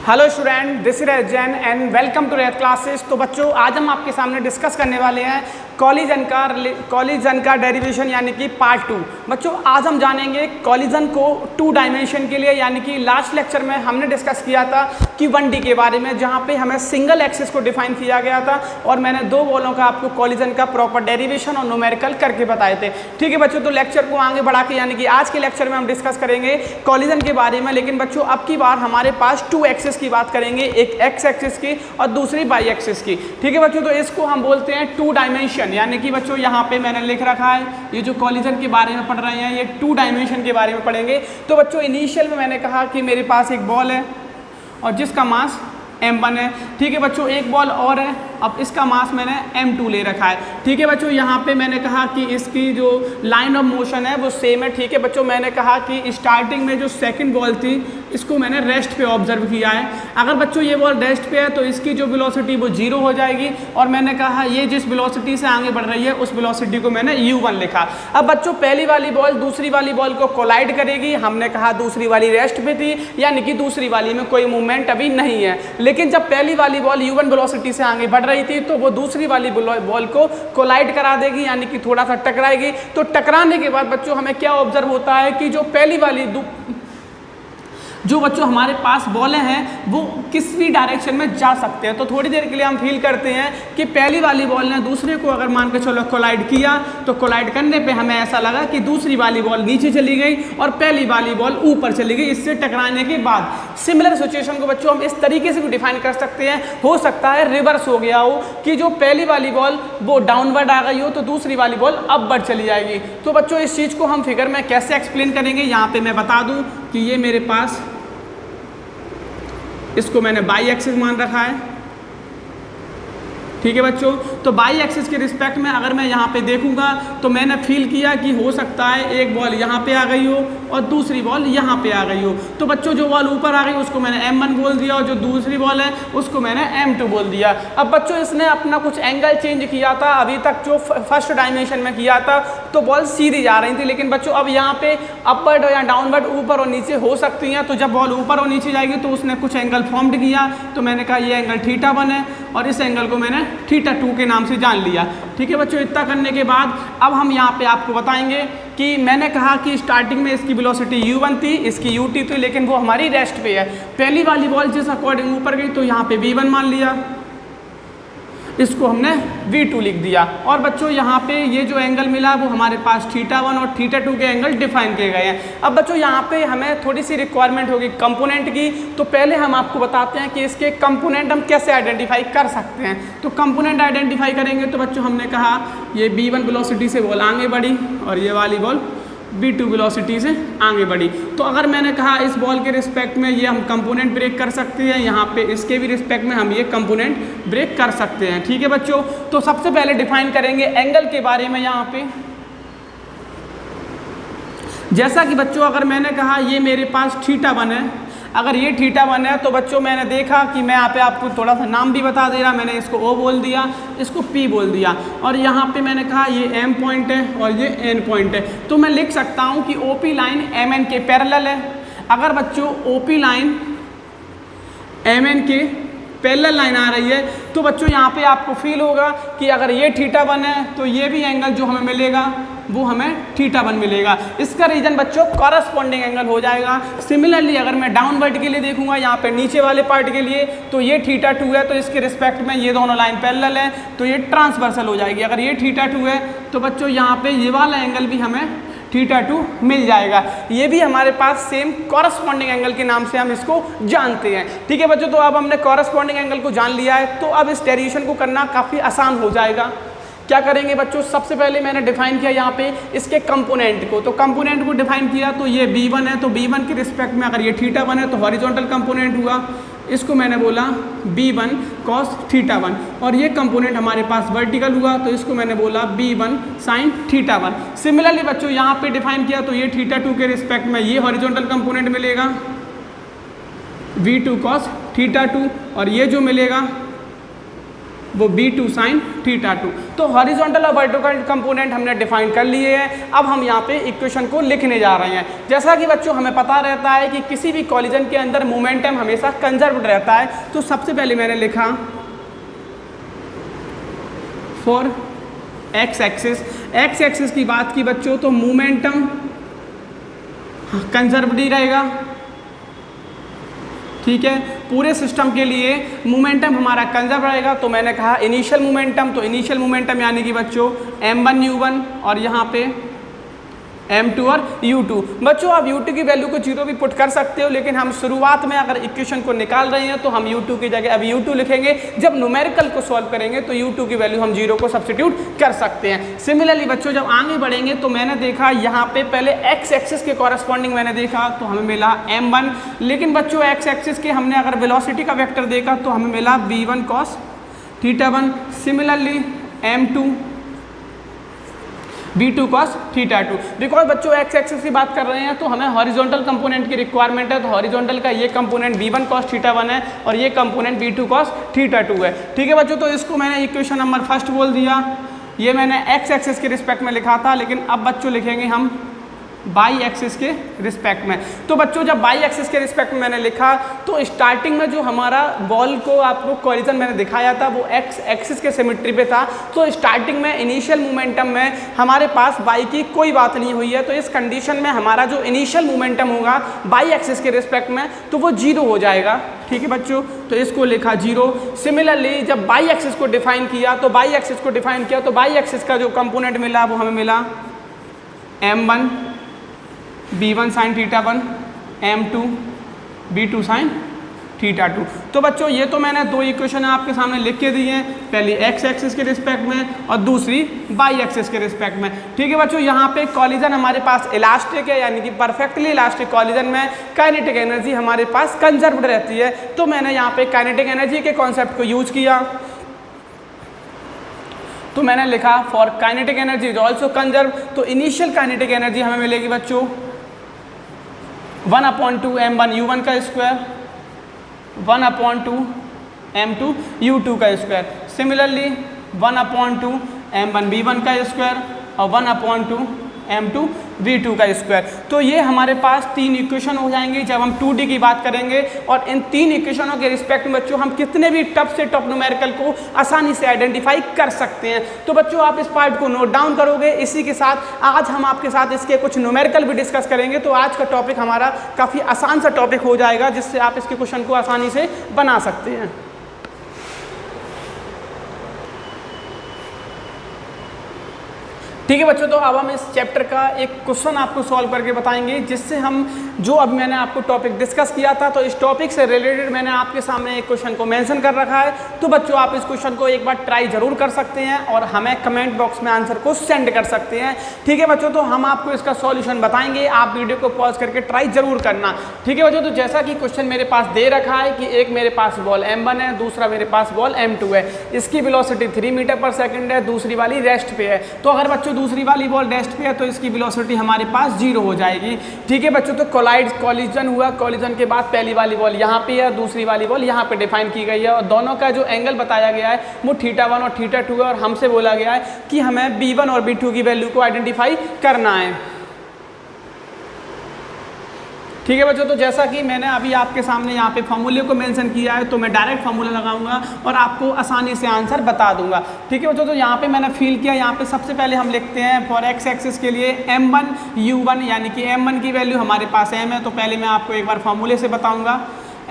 Hello student, this is Jain and welcome to rare classes. तो बच्चों, आज हम आपके सामने डिस्कस करने वाले हैं कॉलिजन का डेरिवेशन यानी कि पार्ट 2। बच्चों, आज हम जानेंगे कॉलिजन को 2 डायमेंशन के लिए, यानी कि लास्ट लेक्चर में हमने डिस्कस किया था कि 1D के बारे में, जहाँ पे हमें सिंगल एक्सिस को डिफाइन किया गया था और मैंने 2 बॉलों का आपको कॉलिजन का प्रॉपर डेरिवेशन और न्यूमेरिकल करके बताए थे। ठीक है बच्चों, तो लेक्चर को आगे बढ़ा के यानी कि आज के लेक्चर में हम डिस्कस करेंगे कॉलिजन के बारे में। लेकिन बच्चों, अब की बार हमारे पास 2 एक्सिस की बात करेंगे, एक एक्स एक्सिस की और दूसरी वाई एक्सिस की। ठीक है बच्चों, तो इसको हम बोलते हैं 2 डायमेंशन, यानी कि बच्चों यहाँ पे मैंने लिख रखा है, ये जो कॉलिजन के बारे में पढ़ रहे हैं ये 2 डायमेंशन के बारे में पढ़ेंगे। तो बच्चों, इनिशियल में मैंने कहा कि मेरे पास एक बॉल है और जिसका मास m1 है। ठीक है बच्चों, एक बॉल और है, अब इसका मास मैंने m2 ले रखा है। ठीक है बच्चों, यहाँ पे मैंने कहा कि इसकी जो लाइन ऑफ मोशन है वो सेम है। ठीक है बच्चों, मैंने कहा कि स्टार्टिंग में जो सेकंड बॉल थी इसको मैंने रेस्ट पे ऑब्जर्व किया है। अगर बच्चों ये बॉल रेस्ट पे है तो इसकी जो वेलोसिटी वो 0 हो जाएगी, और मैंने कहा ये जिस वेलोसिटी से आगे बढ़ रही है उस वेलोसिटी को मैंने u1 लिखा। अब बच्चों, पहली वाली बॉल दूसरी वाली बॉल को कोलाइड करेगी। हमने कहा दूसरी वाली रेस्ट पे थी, यानी कि दूसरी वाली में कोई मूवमेंट अभी नहीं है। लेकिन जब पहली वाली बॉल u1 वेलोसिटी से आगे बढ़ रही थी तो वो दूसरी वाली बॉल को कोलाइड करा देगी, यानी कि थोड़ा सा टकराएगी। तो टकराने के बाद बच्चों हमें क्या ऑब्जर्व होता है कि जो पहली वाली जो बच्चों हमारे पास बॉलें हैं वो किस भी डायरेक्शन में जा सकते हैं। तो थोड़ी देर के लिए हम फील करते हैं कि पहली वाली बॉल ने दूसरे को अगर मान के चलो कोलाइड किया, तो कोलाइड करने पे हमें ऐसा लगा कि दूसरी वाली बॉल नीचे चली गई और पहली वाली बॉल ऊपर चली गई इससे टकराने के बाद। सिमिलर सिचुएशन को बच्चों हम इस तरीके से भी डिफाइन कर सकते हैं, हो सकता है रिवर्स हो गया हो कि जो पहली वाली बॉल वो डाउनवर्ड आ गई हो तो दूसरी वाली बॉल अपवर्ड चली जाएगी। तो बच्चों, इस चीज़ को हम फिगर में कैसे एक्सप्लेन करेंगे, यहाँ पे मैं बता दूँ कि ये मेरे पास, इसको मैंने बाई एक्सिस मान रखा है। ठीक है बच्चों, तो बाई एक्सिस के रिस्पेक्ट में अगर मैं यहाँ पे देखूंगा तो मैंने फील किया कि हो सकता है एक बॉल यहाँ पे आ गई हो और दूसरी बॉल यहाँ पे आ गई हो। तो बच्चों, जो बॉल ऊपर आ गई उसको मैंने m1 बोल दिया और जो दूसरी बॉल है उसको मैंने m2 बोल दिया। अब बच्चों, इसने अपना कुछ एंगल चेंज किया था। अभी तक जो फर्स्ट डायमेंशन में किया था तो बॉल सीधी जा रही थी, लेकिन बच्चों अब यहाँ पे अपवर्ड या डाउनवर्ड, ऊपर और नीचे हो सकती हैं। तो जब बॉल ऊपर और नीचे जाएगी तो उसने कुछ एंगल फॉर्म्ड किया, तो मैंने कहा ये एंगल θ1 है और इस एंगल को मैंने θ2 के नाम से जान लिया। ठीक है बच्चों, इतना करने के बाद अब हम यहाँ पे आपको बताएंगे कि मैंने कहा कि स्टार्टिंग में इसकी वेलोसिटी u1 थी, इसकी ut थी, लेकिन वो हमारी रेस्ट पे है। पहली वाली बॉल जिस अकॉर्डिंग ऊपर गई तो यहाँ पे v1 मान लिया, इसको हमने v2 लिख दिया। और बच्चों, यहाँ पे ये जो एंगल मिला वो हमारे पास θ1 और θ2 के एंगल डिफाइन किए गए हैं। अब बच्चों, यहाँ पे हमें थोड़ी सी रिक्वायरमेंट होगी कंपोनेंट की, तो पहले हम आपको बताते हैं कि इसके कंपोनेंट हम कैसे आइडेंटिफाई कर सकते हैं। तो कंपोनेंट आइडेंटिफाई करेंगे तो बच्चों हमने कहा ये b1 वेलोसिटी से बॉल आगे बढ़ी और ये वाली बॉल b2 वेलोसिटी से आगे बढ़ी। तो अगर मैंने कहा इस बॉल के रिस्पेक्ट में ये हम कंपोनेंट ब्रेक कर सकते हैं, यहाँ पे इसके भी रिस्पेक्ट में हम ये कंपोनेंट ब्रेक कर सकते हैं। ठीक है बच्चों, तो सबसे पहले डिफाइन करेंगे एंगल के बारे में। यहाँ पे जैसा कि बच्चों, अगर मैंने कहा ये मेरे पास θ1 है, अगर ये θ1 है तो बच्चों मैंने देखा कि मैं यहाँ पे आपको थोड़ा सा नाम भी बता दे रहा, मैंने इसको O बोल दिया, इसको P बोल दिया, और यहाँ पे मैंने कहा ये M पॉइंट है और ये N पॉइंट है। तो मैं लिख सकता हूँ कि OP लाइन MN के पैरेलल है। अगर बच्चों OP लाइन MN के पैरेलल लाइन आ रही है तो बच्चों यहाँ पे आपको फील होगा कि अगर ये θ1 है तो ये भी एंगल जो हमें मिलेगा वो हमें θ1 मिलेगा। इसका रीजन बच्चों कॉरस्पॉन्डिंग एंगल हो जाएगा। सिमिलरली अगर मैं डाउनवर्ड के लिए देखूंगा, यहाँ पे नीचे वाले पार्ट के लिए, तो ये θ2 है तो इसके रिस्पेक्ट में ये दोनों लाइन पैरेलल है तो ये ट्रांसवर्सल हो जाएगी। अगर ये θ2 है तो बच्चों यहाँ पे ये वाला एंगल भी हमें θ2 मिल जाएगा। ये भी हमारे पास सेम कॉरस्पॉन्डिंग एंगल के नाम से हम इसको जानते हैं। ठीक है बच्चों, तो अब हमने कॉरस्पॉन्डिंग एंगल को जान लिया है तो अब इस डेरिवेशन को करना काफ़ी आसान हो जाएगा। क्या करेंगे बच्चों, सबसे पहले मैंने डिफाइन किया यहाँ पे इसके कंपोनेंट को। तो कंपोनेंट को डिफाइन किया तो ये b1 है, तो b1 के रिस्पेक्ट में अगर ये θ1 है तो हॉरिजॉन्टल कंपोनेंट हुआ, इसको मैंने बोला b1 cos θ1, और ये कंपोनेंट हमारे पास वर्टिकल हुआ तो इसको मैंने बोला b1 sin θ1। सिमिलरली बच्चों, यहाँ पे डिफाइन किया तो ये θ2 के रिस्पेक्ट में ये हॉरिजॉन्टल कंपोनेंट मिलेगा v2 cos θ2, और ये जो मिलेगा वो b2 sin θ2। तो हॉरिजॉन्टल और वर्टिकल कंपोनेंट हमने डिफाइन कर लिए हैं। अब हम यहाँ पे इक्वेशन को लिखने जा रहे हैं। जैसा कि बच्चों हमें पता रहता है कि किसी भी कॉलिजन के अंदर मोमेंटम हमेशा कंजर्व्ड रहता है, तो सबसे पहले मैंने लिखा फॉर एक्स एक्सिस की बात की बच्चों तो मोमेंटम कंजर्व्ड ही रहेगा, ठीक है। पूरे सिस्टम के लिए मोमेंटम हमारा कंजर्व रहेगा। तो मैंने कहा इनिशियल मोमेंटम, तो इनिशियल मोमेंटम यानी कि बच्चों m1 u1 और यहाँ पे m2 और u2। बच्चों आप u2 की वैल्यू को 0 भी पुट कर सकते हो, लेकिन हम शुरुआत में अगर इक्वेशन को निकाल रहे हैं तो हम u2 की जगह अभी u2 लिखेंगे। जब न्यूमेरिकल को सॉल्व करेंगे तो u2 की वैल्यू हम 0 को सब्स्टिट्यूट कर सकते हैं। सिमिलरली बच्चों जब आगे बढ़ेंगे तो मैंने देखा यहाँ पे पहले x एक्सिस के कॉरस्पॉन्डिंग मैंने देखा तो हमें मिला m1, लेकिन बच्चों x एक्सिस के हमने अगर वेलोसिटी का वेक्टर देखा तो हमें मिला v1 cos θ1। Similarly m2 v2 cos θ2। Because बच्चों x एक्सिस की बात कर रहे हैं तो हमें हॉरिजॉन्टल कंपोनेंट की रिक्वायरमेंट है। तो हॉरिजॉन्टल का ये कंपोनेंट v1 cos θ1 है और ये कंपोनेंट v2 cos θ2 है, ठीक है बच्चों। तो इसको मैंने इक्वेशन नंबर फर्स्ट बोल दिया। ये मैंने x एक्सिस के रिस्पेक्ट में लिखा था, लेकिन अब बच्चों लिखेंगे हम बाई एक्सिस के रिस्पेक्ट में। तो बच्चों जब बाई एक्सिस के रिस्पेक्ट में मैंने लिखा तो स्टार्टिंग में जो हमारा बॉल को आपको कॉलिजन मैंने दिखाया था वो एक्स एक्सिस के सिमेट्री पे था। तो स्टार्टिंग में इनिशियल मोमेंटम में हमारे पास बाई की कोई बात नहीं हुई है। तो इस कंडीशन में हमारा जो इनिशियल मोमेंटम होगा बाई एक्सिस के रिस्पेक्ट में तो वो 0 हो जाएगा, ठीक है बच्चों। तो इसको लिखा 0। सिमिलरली जब बाई एक्सिस को डिफाइन किया तो बाई एक्सिस को डिफाइन किया तो बाई एक्सिस का जो कंपोनेंट मिला वो हमें मिला m1 b1 sin θ1 m2 b2 sin θ2। तो बच्चों ये तो मैंने दो इक्वेशन आपके सामने लिख के दी हैं, पहली x एक्सिस के रिस्पेक्ट में और दूसरी y एक्सिस के रिस्पेक्ट में, ठीक है बच्चों। यहाँ पे कॉलिजन हमारे पास इलास्टिक है, यानी कि परफेक्टली इलास्टिक कॉलिजन में काइनेटिक एनर्जी हमारे पास कंजर्व्ड रहती है। तो मैंने यहाँ पे काइनेटिक एनर्जी के कॉन्सेप्ट को यूज किया। तो मैंने लिखा for kinetic energy is also conserve. तो इनिशियल काइनेटिक एनर्जी हमें मिलेगी बच्चों 1/2 m1 u1 का स्क्वायर 1/2 m2 u2 का स्क्वायर। सिमिलरली 1/2 m1 b1 का स्क्वायर और 1/2 m2 v2 का स्क्वायर। तो ये हमारे पास 3 इक्वेशन हो जाएंगे जब हम 2D की बात करेंगे। और इन 3 इक्वेशनों के रिस्पेक्ट में बच्चों हम कितने भी टफ से टफ न्यूमेरिकल को आसानी से आइडेंटिफाई कर सकते हैं। तो बच्चों आप इस पार्ट को नोट डाउन करोगे। इसी के साथ आज हम आपके साथ इसके कुछ न्यूमेरिकल भी डिस्कस करेंगे। तो आज का टॉपिक हमारा काफ़ी आसान सा टॉपिक हो जाएगा, जिससे आप इसके क्वेश्चन को आसानी से बना सकते हैं। ठीक है बच्चों, तो अब हम इस चैप्टर का एक क्वेश्चन आपको सॉल्व करके बताएंगे, जिससे हम जो अब मैंने आपको टॉपिक डिस्कस किया था तो इस टॉपिक से रिलेटेड मैंने आपके सामने एक क्वेश्चन को मेंशन कर रखा है। तो बच्चों आप इस क्वेश्चन को एक बार ट्राई जरूर कर सकते हैं और हमें कमेंट बॉक्स में आंसर को सेंड कर सकते हैं। ठीक है बच्चों, तो हम आपको इसका सॉल्यूशन बताएंगे, आप वीडियो को पॉज करके ट्राई जरूर करना। ठीक है बच्चों, तो जैसा कि क्वेश्चन मेरे पास दे रखा है कि एक मेरे पास बॉल m1 है, दूसरा मेरे पास बॉल m2 है। इसकी वेलोसिटी 3 मीटर पर सेकंड है, दूसरी वाली रेस्ट पे है। तो अगर बच्चों दूसरी वाली बॉल रेस्ट पे है तो इसकी वेलोसिटी हमारे पास 0 हो जाएगी। ठीक है बच्चों, तो कॉलिजन हुआ, कॉलिजन के बाद पहली वाली बॉल यहाँ पे है, दूसरी वाली बॉल यहाँ पे डिफाइन की गई है और दोनों का जो एंगल बताया गया है वो θ1 और θ2 है। और हमसे बोला गया है कि हमें b1 और b2 की वैल्यू को आइडेंटिफाई करना है। ठीक है बच्चों, तो जैसा कि मैंने अभी आपके सामने यहाँ पे फॉर्मूले को मेंशन किया है तो मैं डायरेक्ट फॉर्मूला लगाऊंगा और आपको आसानी से आंसर बता दूंगा। ठीक है बच्चों, तो यहाँ पे मैंने फील किया, यहाँ पे सबसे पहले हम लिखते हैं फॉर एक्स एक्सिस के लिए m1 u1, यानी कि m1 की वैल्यू हमारे पास m है। तो पहले मैं आपको एक बार फॉर्मूले से बताऊँगा।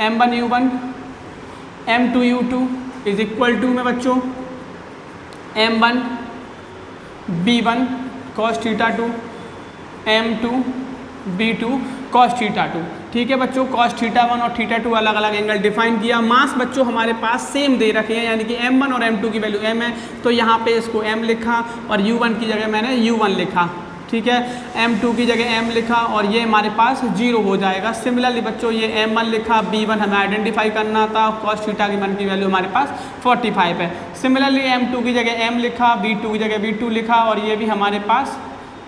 m1 u1 m2 u2 is equal to में बच्चों m1 b1 cos θ2 m2 b2 cos θ2। ठीक है बच्चों, cos θ1 और θ2 अलग अलग एंगल डिफाइन किया। मास बच्चों हमारे पास सेम दे रखे हैं, यानी कि m1 और m2 की वैल्यू m है, तो यहाँ पे इसको m लिखा और u1 की जगह मैंने u1 लिखा। ठीक है, m2 की जगह m लिखा और ये हमारे पास 0 हो जाएगा। सिमिलरली बच्चों ये m1 लिखा, b1 हमें आइडेंटिफाई करना था, cos θ की मान की वैल्यू हमारे पास 45 है। सिमिलरली m2 की जगह m लिखा, b2 की जगह b2 लिखा और ये भी हमारे पास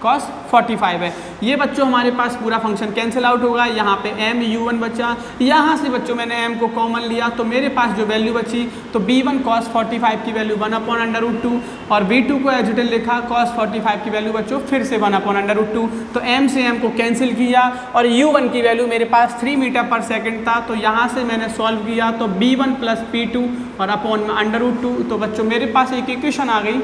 cos 45 है। ये बच्चों हमारे पास पूरा फंक्शन कैंसिल आउट होगा, यहाँ पे m u1 बचा, यहाँ से बच्चों मैंने m को कॉमन लिया तो मेरे पास जो वैल्यू बची तो b1 cos 45 की वैल्यू 1/√2 और b2 को एज इट इज लिखा cos 45 की वैल्यू बच्चों फिर से 1/√2। तो m से m को कैंसिल किया और u1 की वैल्यू मेरे पास 3 मीटर पर सेकेंड था, तो यहाँ से मैंने सॉल्व किया तो b1 + p2 और अपॉन में √2। तो बच्चों मेरे पास एक इक्वेशन आ गई,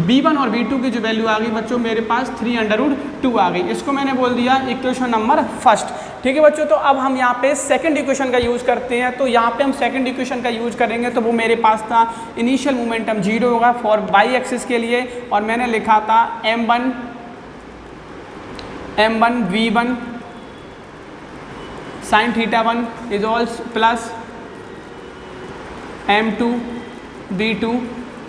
b1 और b2 की जो वैल्यू आ गई बच्चों मेरे पास 3√2 आ गई। इसको मैंने बोल दिया इक्वेशन नंबर फर्स्ट। ठीक है बच्चों, तो अब हम यहाँ पे सेकंड इक्वेशन का यूज़ करते हैं। तो यहाँ पे हम सेकंड इक्वेशन का यूज़ करेंगे तो वो मेरे पास था इनिशियल मोमेंटम 0 होगा फॉर बाई एक्सिस के लिए, और मैंने लिखा था m1 v1 sin θ1 is all plus m2 v2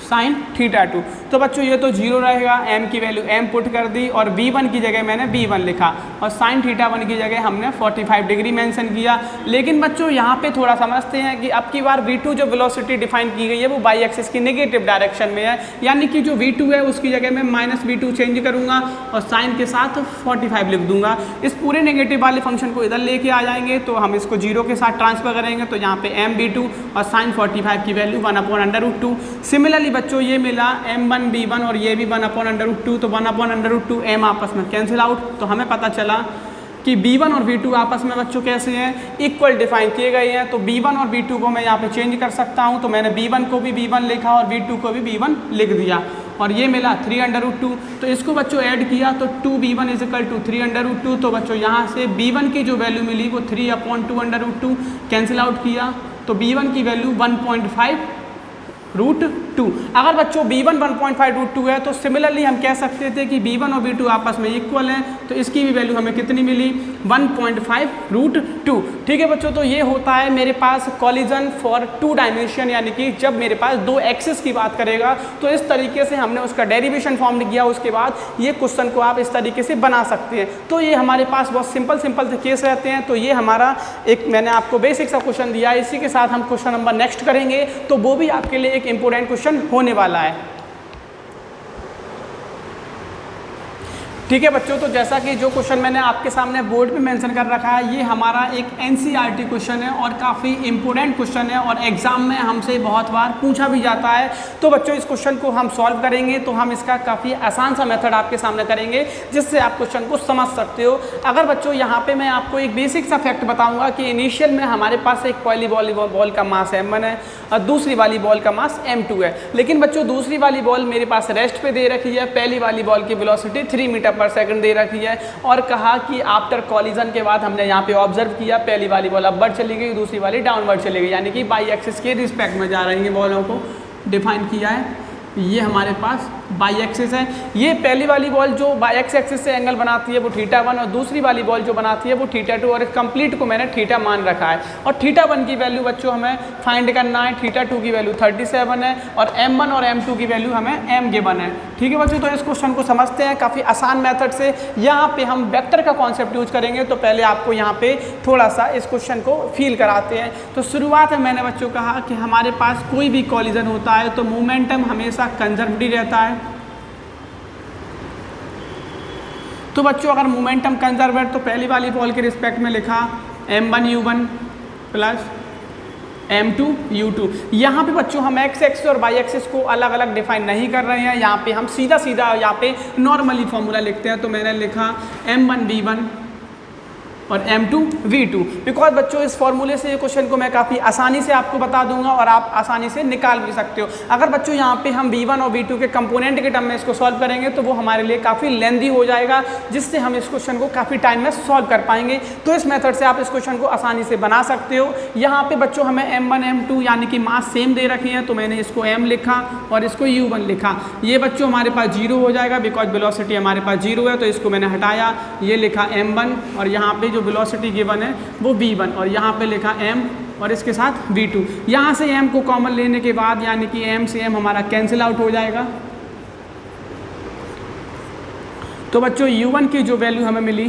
sin θ2। तो बच्चों ये तो 0 रहेगा, m की वैल्यू m पुट कर दी और v1 की जगह मैंने v1 लिखा और sin θ1 की जगह हमने 45 डिग्री मेंशन किया। लेकिन बच्चों यहाँ पे थोड़ा समझते हैं कि अब की बार v2 जो वेलोसिटी डिफाइन की गई है वो बाई एक्सिस की नेगेटिव डायरेक्शन में है, यानी कि जो v2 है उसकी जगह मैं -v2 चेंज करूँगा और साइन के साथ 45 लिख दूंगा। इस पूरे नेगेटिव वाले फंक्शन को इधर लेके आ जाएंगे तो हम इसको 0 के साथ ट्रांसफर करेंगे, तो यहाँ पे m v2 और sin 45 की वैल्यू 1/√2। सिमिलरली बच्चों ये मिला m1 b1 और ये भी 1/√2, तो 1/√2 m आपस में कैंसिल आउट। तो हमें पता चला कि b1 और v2 आपस में बच्चों कैसे हैं, इक्वल डिफाइन किए गए हैं। तो b1 और v2 को मैं यहाँ पे चेंज कर सकता हूँ, तो मैंने b1 को भी b1 लिखा और v2 को भी b1 लिख दिया और ये मिला 3√2। तो इसको बच्चों ऐड किया तो 2b1 = 3√2। तो बच्चों यहाँ से b1 की जो वैल्यू मिली वो 3/2√2 कैंसिल आउट किया, तो b1 की वैल्यू 1.5√2। अगर बच्चों b1 1.5√2 है तो सिमिलरली हम कह सकते थे कि b1 और b2 आपस में इक्वल हैं, तो इसकी भी वैल्यू हमें कितनी मिली 1.5√2। ठीक है बच्चों, तो ये होता है मेरे पास कॉलिजन फॉर 2 डायमेंशन, यानी कि जब मेरे पास 2 एक्सिस की बात करेगा तो इस तरीके से हमने उसका डेरिवेशन फॉर्म किया। उसके बाद ये क्वेश्चन को आप इस तरीके से बना सकते हैं। तो ये हमारे पास बहुत सिंपल से केस रहते हैं। तो ये हमारा एक मैंने आपको बेसिक सा क्वेश्चन दिया है, इसी के साथ हम क्वेश्चन नंबर नेक्स्ट करेंगे, तो वो भी आपके लिए एक इंपॉर्टेंट क्वेश्चन होने वाला है। ठीक है बच्चों, तो जैसा कि जो क्वेश्चन मैंने आपके सामने बोर्ड पे मेंशन कर रखा है, ये हमारा एक एनसीईआरटी क्वेश्चन है और काफ़ी इंपॉर्टेंट क्वेश्चन है और एग्जाम में हमसे बहुत बार पूछा भी जाता है। तो बच्चों इस क्वेश्चन को हम सॉल्व करेंगे, तो हम इसका काफ़ी आसान सा मेथड आपके सामने करेंगे जिससे आप क्वेश्चन को समझ सकते हो। अगर बच्चों यहाँ पे मैं आपको एक बेसिक सा फैक्ट बताऊँगा कि इनिशियल में हमारे पास एक पहली बॉल का मास m1 है और दूसरी वाली बॉल का मास m2 है। लेकिन बच्चों दूसरी वाली बॉल मेरे पास रेस्ट पे दे रखी है, पहली वाली बॉल की वेलोसिटी 3 मीटर पर सेकंड दे रखी है और कहा कि आफ्टर कॉलिजन के बाद हमने यहाँ पे ऑब्जर्व किया पहली वाली बॉल अपवर्ड चली गई, दूसरी वाली डाउनवर्ड चली गई, यानी कि बाई एक्सिस के रिस्पेक्ट में जा रही है बॉलों को डिफाइन किया है। ये हमारे पास बाई एक्सिस है। ये पहली वाली बॉल जो बाई एक्सिस से एंगल बनाती है वो θ1 और दूसरी वाली बॉल जो बनाती है वो θ2 और कंप्लीट को मैंने थीटा मान रखा है। और θ1 की वैल्यू बच्चों हमें फाइंड करना है, θ2 की वैल्यू 37 है और m1 और m2 की वैल्यू हमें m गिवन है। ठीक है बच्चों, तो इस क्वेश्चन को समझते हैं काफ़ी आसान मेथड से। यहाँ पे हम वेक्टर का कॉन्सेप्ट यूज करेंगे, तो पहले आपको यहाँ पे थोड़ा सा इस क्वेश्चन को फील कराते हैं। तो शुरुआत में मैंने बच्चों कहा कि हमारे पास कोई भी कॉलिजन होता है तो मोमेंटम हमेशा कंजर्वेटिव रहता है। तो बच्चों अगर मोमेंटम कंजर्वेटिव तो पहली वाली बॉल के रिस्पेक्ट में लिखा m1 u1 plus m2 u2। यहाँ पे बच्चों हम x एक्सिस और y एक्सिस को अलग अलग डिफाइन नहीं कर रहे हैं, यहाँ पे हम सीधा यहाँ पे नॉर्मली फॉर्मूला लिखते हैं। तो मैंने लिखा m1 v1 और m2 v2, बिकॉज बच्चों इस फॉर्मूले से ये क्वेश्चन को मैं काफ़ी आसानी से आपको बता दूंगा और आप आसानी से निकाल भी सकते हो। अगर बच्चों यहाँ पे हम v1 और v2 के कंपोनेंट के टर्म में इसको सॉल्व करेंगे तो वो हमारे लिए काफ़ी लेंदी हो जाएगा, जिससे हम इस क्वेश्चन को काफ़ी टाइम में सॉल्व कर पाएंगे। तो इस मेथड से आप इस क्वेश्चन को आसानी से बना सकते हो। यहाँ पे बच्चों हमें m1 m2 यानी कि मास सेम दे रखे हैं, तो मैंने इसको m लिखा और इसको u1 लिखा। ये बच्चों हमारे पास 0 हो जाएगा बिकॉज वेलोसिटी हमारे पास 0 है, तो इसको मैंने हटाया, ये लिखा m1 और यहाँ पे जो वेलोसिटी गिवन है वो v1 और यहाँ पे लिखा m और इसके साथ v2। यहाँ से m को कॉमन लेने के बाद यानी कि m से m हमारा कैंसिल आउट हो जाएगा। तो बच्चों u1 की जो वैल्यू हमें मिली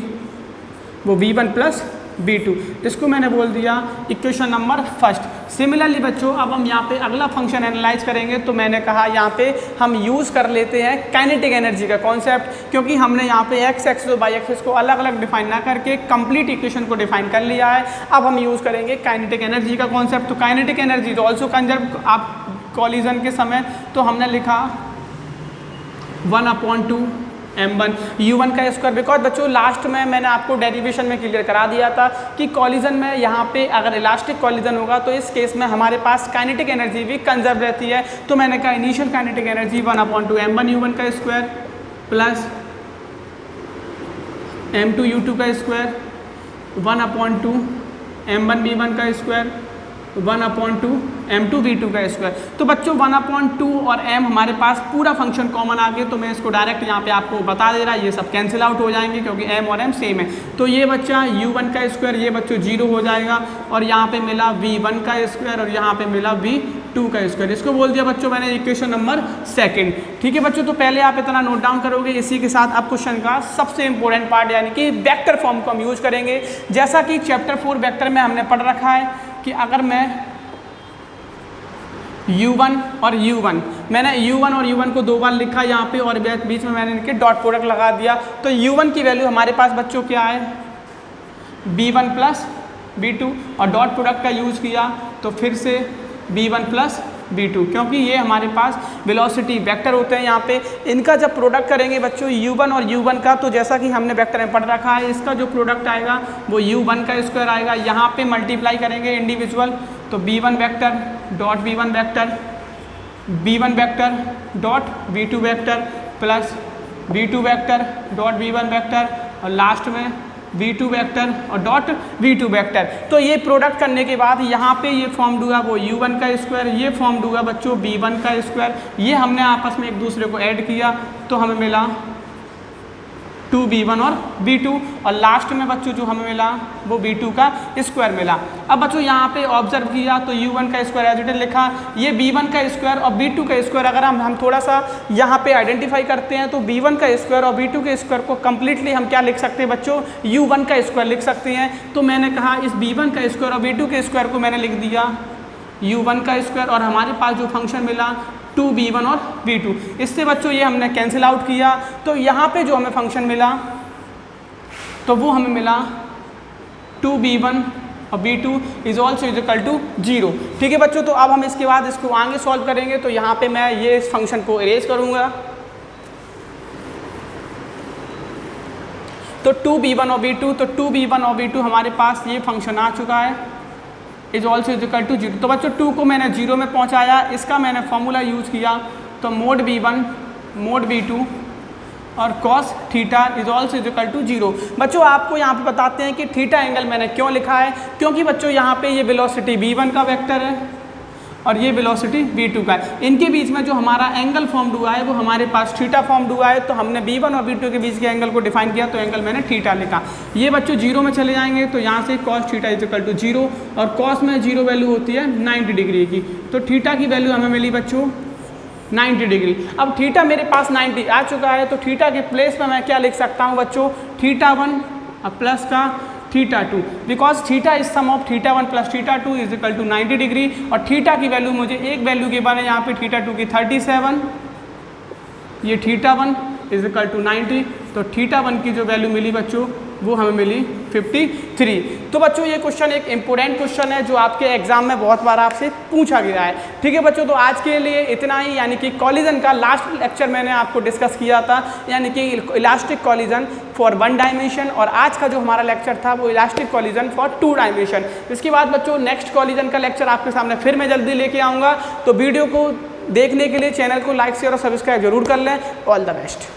वो v1 प्लस B2, इसको मैंने बोल दिया इक्वेशन नंबर फर्स्ट। सिमिलरली बच्चों अब हम यहाँ पे अगला फंक्शन एनालाइज करेंगे, तो मैंने कहा यहाँ पे हम यूज़ कर लेते हैं काइनेटिक एनर्जी का कॉन्सेप्ट, क्योंकि हमने यहाँ पे एक्स एक्सिस और वाई एक्सिस को अलग अलग डिफाइन ना करके कंप्लीट इक्वेशन को डिफाइन कर लिया है। अब हम यूज़ करेंगे काइनेटिक एनर्जी का कॉन्सेप्ट। तो kinetic energy is also conserve, आप कॉलिजन के समय तो हमने लिखा 1/2 m1 u1 का स्क्वायर, बिकॉज बच्चों लास्ट में मैंने आपको डेरिवेशन में क्लियर करा दिया था कि कॉलिजन में यहाँ पे अगर इलास्टिक कॉलिजन होगा तो इस केस में हमारे पास काइनेटिक एनर्जी भी कंजर्व रहती है। तो मैंने कहा initial kinetic energy 1/2 m1 u1 का स्क्वायर प्लस m2 u2 का स्क्वायर 1/2 m1 v1 का स्क्वायर 1/2 m2 v2 का स्क्वायर। तो बच्चों 1/2 और m हमारे पास पूरा फंक्शन कॉमन आ गया, तो मैं इसको डायरेक्ट यहाँ पे आपको बता दे रहा, ये सब कैंसिल आउट हो जाएंगे क्योंकि m और m सेम है। तो ये बच्चा u1 का स्क्वायर, ये बच्चों 0 हो जाएगा, और यहाँ पे मिला v1 का स्क्वायर और यहाँ पे मिला v2 का स्क्वायर। इसको बोल दिया बच्चों मैंने इक्वेशन नंबर सेकेंड। ठीक है बच्चों, तो पहले आप इतना नोट डाउन करोगे। इसी के साथ अब क्वेश्चन का सबसे इंपॉर्टेंट पार्ट यानी कि वेक्टर फॉर्म को हम यूज करेंगे। जैसा कि चैप्टर 4 वेक्टर में हमने पढ़ रखा है कि अगर मैं u1 और u1, मैंने u1 और u1 को 2 बार लिखा यहाँ पे और बीच में मैंने इनके डॉट प्रोडक्ट लगा दिया, तो u1 की वैल्यू हमारे पास बच्चों क्या है b1 प्लस b2, और डॉट प्रोडक्ट का यूज़ किया तो फिर से b1 प्लस b2, क्योंकि ये हमारे पास वेलोसिटी वेक्टर होते हैं। यहाँ पे इनका जब प्रोडक्ट करेंगे बच्चों u1 और u1 का, तो जैसा कि हमने वेक्टर में पढ़ रखा है, इसका जो प्रोडक्ट आएगा वो u1 का स्क्वायर आएगा। यहाँ पे मल्टीप्लाई करेंगे इंडिविजुअल, तो b1 vector dot b1 vector, b1 vector dot b2 vector plus b2 vector dot b1 vector, और लास्ट में v2 वेक्टर और डॉट v2 वेक्टर। तो ये प्रोडक्ट करने के बाद यहाँ पे ये फॉर्म दूंगा वो u1 का स्क्वायर, ये फॉर्म दूंगा बच्चों b1 का स्क्वायर। ये हमने आपस में एक दूसरे को ऐड किया तो हमें मिला 2b1 और b2, और लास्ट में बच्चों जो हमें मिला वो b2 का स्क्वायर मिला। अब बच्चों यहाँ पे ऑब्जर्व किया तो u1 का स्क्वायर एज इट इज लिखा, ये b1 का स्क्वायर और b2 का स्क्वायर अगर हम थोड़ा सा यहाँ पे आइडेंटिफाई करते हैं तो b1 का स्क्वायर और b2 के स्क्वायर को कंप्लीटली हम क्या लिख सकते हैं बच्चों, u1 का स्क्वायर लिख सकते हैं। तो मैंने कहा इस b1 का स्क्वायर और b2 के स्क्वायर को मैंने लिख दिया u1 का स्क्वायर, और हमारे पास जो फंक्शन मिला 2b1 और b2। इससे बच्चों ये हमने कैंसिल आउट किया, तो यहाँ पे जो हमें फंक्शन मिला तो वो हमें मिला 2b1 और b2 is also is equal to 0। ठीक है बच्चों, तो अब हम इसके बाद इसको आगे सॉल्व करेंगे। तो यहाँ पे मैं ये इस फंक्शन को इरेज करूँगा, तो 2b1 और b2, तो 2b1 और b2 हमारे पास ये फंक्शन आ चुका है is also is equal to 0। तो बच्चों 2 को मैंने 0 में पहुंचाया, इसका मैंने फॉर्मूला यूज़ किया, तो मोड b1 मोड b2 और cos theta is also is equal to 0। बच्चों आपको यहाँ पे बताते हैं कि थीटा एंगल मैंने क्यों लिखा है, क्योंकि बच्चों यहाँ पे ये वेलोसिटी v1 का वेक्टर है और ये वेलोसिटी v2 का है। इनके बीच में जो हमारा एंगल फॉर्म्ड हुआ है वो हमारे पास थीटा फॉर्म्ड हुआ है, तो हमने b1 और b2 के बीच के एंगल को डिफाइन किया, तो एंगल मैंने थीटा लिखा। ये बच्चों 0 में चले जाएंगे, तो यहाँ से cos theta is equal to 0, और cos में 0 वैल्यू होती है 90 डिग्री की, तो थीटा की वैल्यू हमें मिली बच्चों 90 डिग्री। अब थीटा मेरे पास 90 आ चुका है, तो थीटा के प्लेस पर मैं क्या लिख सकता हूँ बच्चों, θ1 और प्लस का θ2, because theta is sum of θ1 plus θ2 is equal to 90 degree, और थीटा की वैल्यू मुझे एक वैल्यू के बारे यहाँ पे θ2 की 37, ये θ1 इज इक्वल टू 90, तो θ1 की जो वैल्यू मिली बच्चों वो हमें मिली 53। तो बच्चों ये क्वेश्चन एक इम्पोर्टेंट क्वेश्चन है जो आपके एग्जाम में बहुत बार आपसे पूछा गया है। ठीक है बच्चों, तो आज के लिए इतना ही, यानी कि कॉलिजन का लास्ट लेक्चर मैंने आपको डिस्कस किया था, यानी कि इलास्टिक कॉलिजन फॉर 1 डायमेंशन, और आज का जो हमारा लेक्चर था वो इलास्टिक कॉलिजन फॉर 2 डायमेंशन। इसके बाद बच्चों नेक्स्ट कॉलिजन का लेक्चर आपके सामने फिर मैं जल्दी लेके आऊँगा, तो वीडियो को देखने के लिए चैनल को लाइक शेयर और सब्सक्राइब जरूर कर लें। All the best.